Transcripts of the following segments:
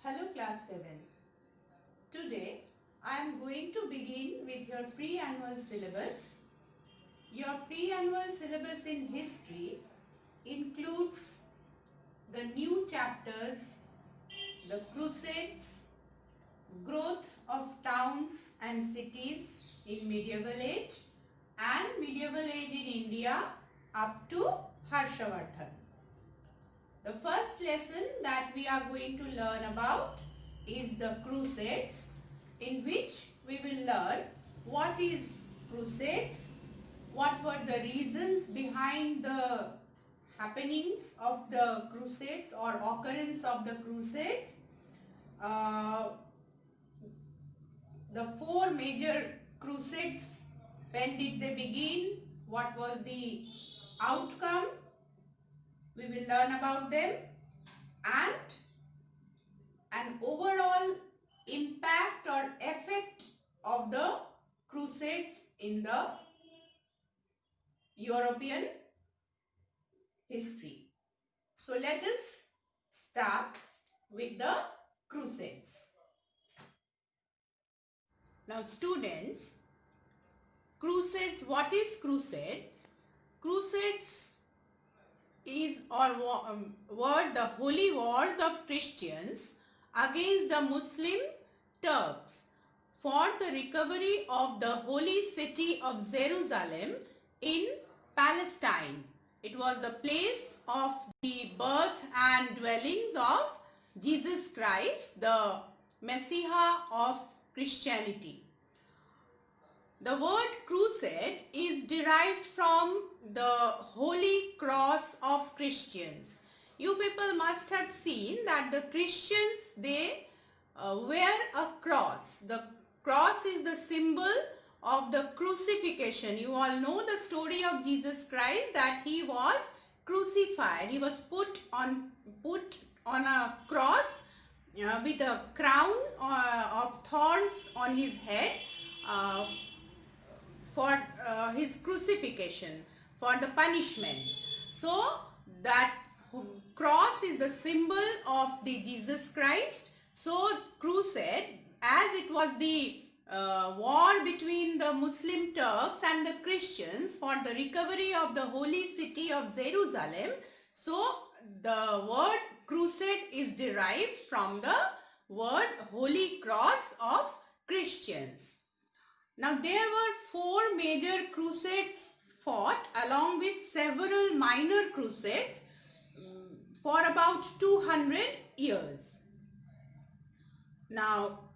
Hello class 7. Today I am going to begin with your pre-annual syllabus. Your pre-annual syllabus in history includes the new chapters, the Crusades, growth of towns and cities in medieval age and medieval age in India up to Harshavardhan. The first lesson that we are going to learn about is the Crusades, in which we will learn what is Crusades, what were the reasons behind the happenings of the Crusades or occurrence of the Crusades, uh, the four major Crusades, when did they begin, what was the outcome, we will learn about them, and an overall impact or effect of the Crusades in the European history. So let us start with the Crusades. Now students, Crusades, what is Crusades? Crusades is were the holy wars of Christians against the Muslim Turks for the recovery of the holy city of Jerusalem in Palestine. It was the place of the birth and dwellings of Jesus Christ, the Messiah of Christianity. The word crusade is derived from the Holy Cross of Christians. You people must have seen that the Christians, they wear a cross. The cross is the symbol of the crucifixion. You all know the story of Jesus Christ, that he was crucified. He was put on a cross with a crown of thorns on his head for his crucifixion, for the punishment. So that cross is the symbol of the Jesus Christ. So crusade, as it was the war between the Muslim Turks and the Christians for the recovery of the holy city of Jerusalem. So the word crusade is derived from the word Holy Cross of Christians. Now there were four major crusades fought along with several minor crusades for about 200 years. Now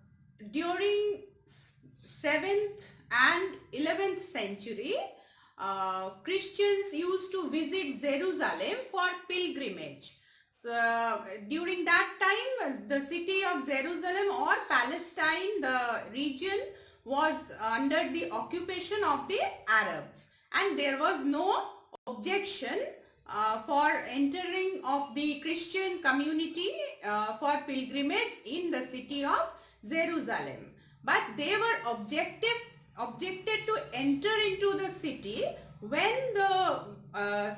during 7th and 11th century, Christians used to visit Jerusalem for pilgrimage. So during that time, the city of Jerusalem or Palestine, the region, was under the occupation of the Arabs, and there was no objection for entering of the Christian community for pilgrimage in the city of Jerusalem. But they were objected to enter into the city when the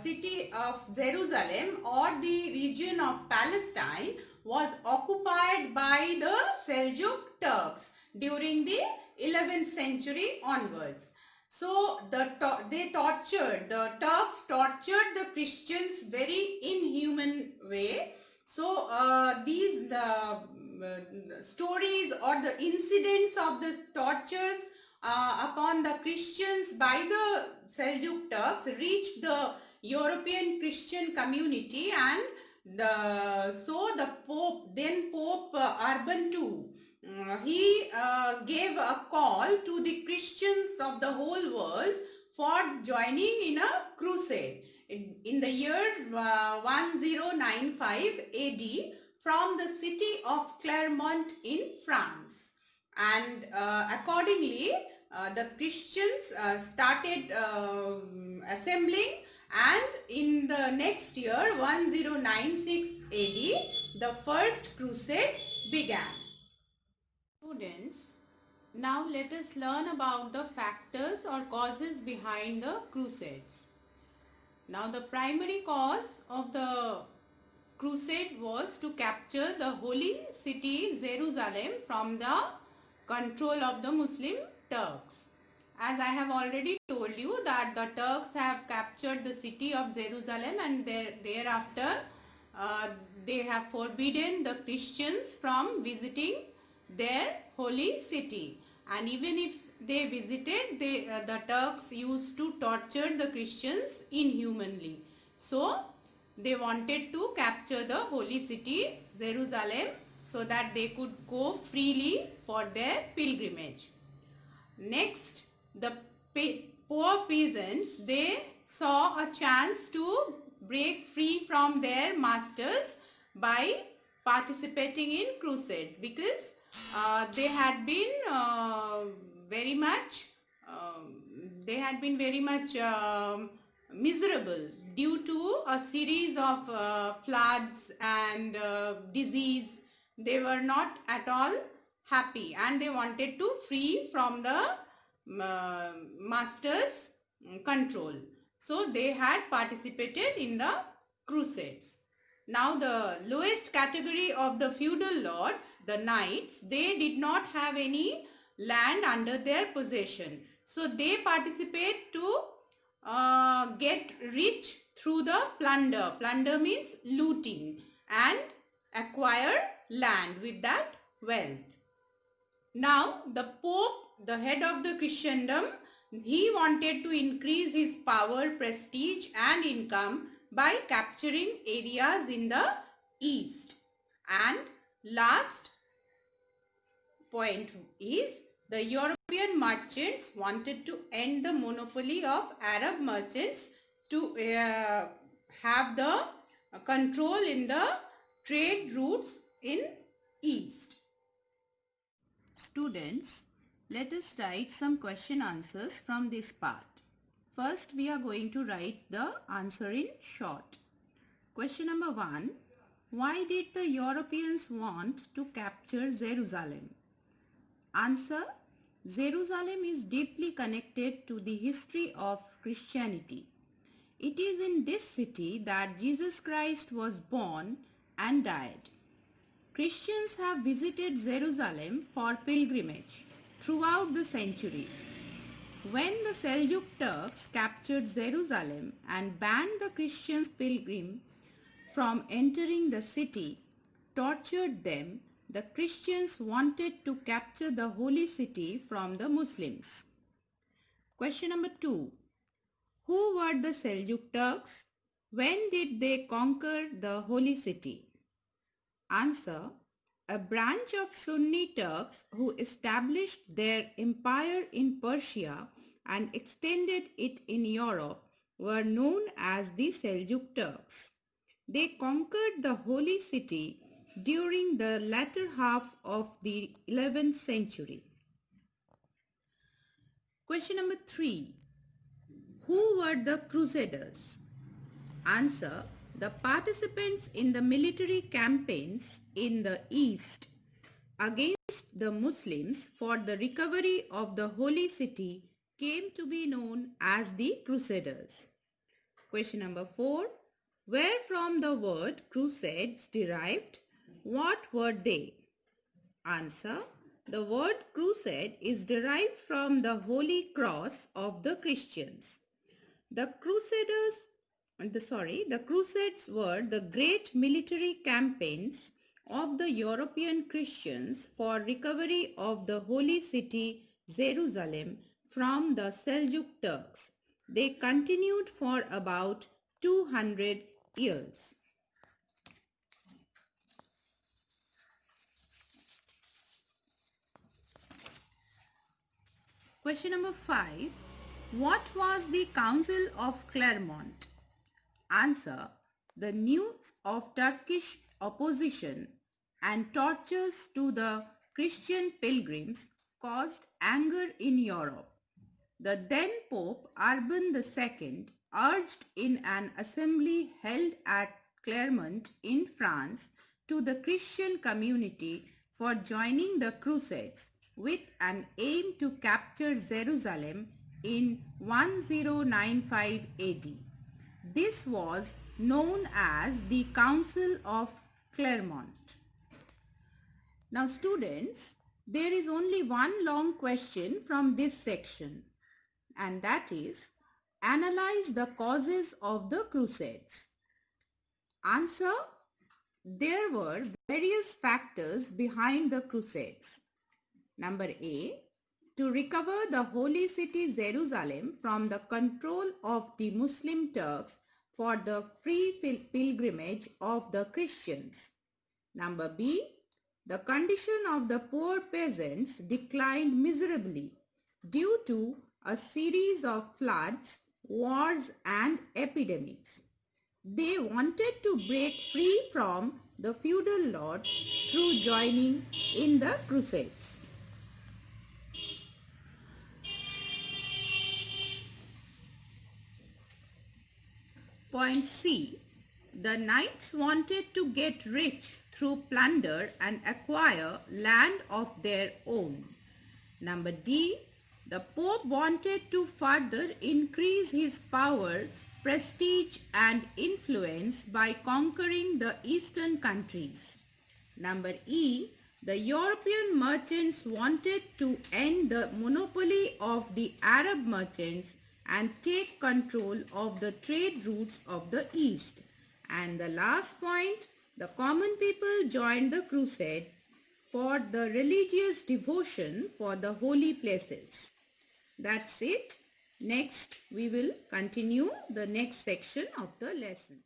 city of Jerusalem or the region of Palestine was occupied by the Seljuk Turks during the 11th century onwards. So the Turks tortured the Christians very inhuman way. So these stories or the incidents of the tortures upon the Christians by the Seljuk Turks reached the European Christian community, and the Pope, then Pope Urban II, he gave a call to the Christians of the whole world for joining in a crusade in the year 1095 AD from the city of Clermont in France. And accordingly, the Christians started assembling, and in the next year 1096 AD, the first crusade began. Students, now let us learn about the factors or causes behind the crusades. Now the primary cause of the crusade was to capture the holy city Jerusalem from the control of the Muslim Turks. As I have already told you that the Turks have captured the city of Jerusalem, and thereafter they have forbidden the Christians from visiting their holy city. And even if they visited, the Turks used to torture the Christians inhumanly. So they wanted to capture the holy city Jerusalem so that they could go freely for their pilgrimage. Next, the poor peasants, they saw a chance to break free from their masters by participating in crusades, because they had been very much miserable due to a series of floods and disease. They were not at all happy, and they wanted to free from the master's control. So they had participated in the crusades. Now the lowest category of the feudal lords, the knights, they did not have any land under their possession. So they participate to get rich through the plunder. Plunder means looting, and acquire land with that wealth. Now the Pope, the head of the Christendom, he wanted to increase his power, prestige and income by capturing areas in the east. And last point is, the European merchants wanted to end the monopoly of Arab merchants to have the control in the trade routes in east. Students, let us write some question answers from this part. First, we are going to write the answer in short. Question number 1. Why did the Europeans want to capture Jerusalem? Answer. Jerusalem is deeply connected to the history of Christianity. It is in this city that Jesus Christ was born and died. Christians have visited Jerusalem for pilgrimage throughout the centuries. When the Seljuk Turks captured Jerusalem and banned the Christians pilgrim from entering the city, tortured them, the Christians wanted to capture the holy city from the Muslims. Question number 2. Who were the Seljuk Turks? When did they conquer the holy city? Answer. A branch of Sunni Turks who established their empire in Persia and extended it in Europe were known as the Seljuk Turks. They conquered the holy city during the latter half of the 11th century. Question number 3. Who were the Crusaders? Answer. The participants in the military campaigns in the East against the Muslims for the recovery of the holy city came to be known as the Crusaders. Question number 4. Where from the word Crusades derived? What were they? Answer. The word crusade is derived from the Holy Cross of the Christians. The Crusades were the great military campaigns of the European Christians for recovery of the holy city Jerusalem from the Seljuk Turks. They continued for about 200 years. Question number 5. What was the Council of Clermont? Answer. The news of Turkish opposition and tortures to the Christian pilgrims caused anger in Europe. The then Pope Urban II urged in an assembly held at Clermont in France to the Christian community for joining the Crusades with an aim to capture Jerusalem in 1095 AD. This was known as the Council of Clermont. Now students, there is only one long question from this section, and that is, analyze the causes of the Crusades. Answer: there were various factors behind the Crusades. Number A, to recover the holy city Jerusalem from the control of the Muslim Turks for the free pilgrimage of the Christians. Number B, the condition of the poor peasants declined miserably due to a series of floods, wars and epidemics. They wanted to break free from the feudal lords through joining in the Crusades. Point C. The knights wanted to get rich through plunder and acquire land of their own. Number D. The Pope wanted to further increase his power, prestige and influence by conquering the eastern countries. Number E. The European merchants wanted to end the monopoly of the Arab merchants and take control of the trade routes of the East. And the last point, the common people joined the Crusades for the religious devotion for the holy places. That's it. Next, we will continue the next section of the lesson.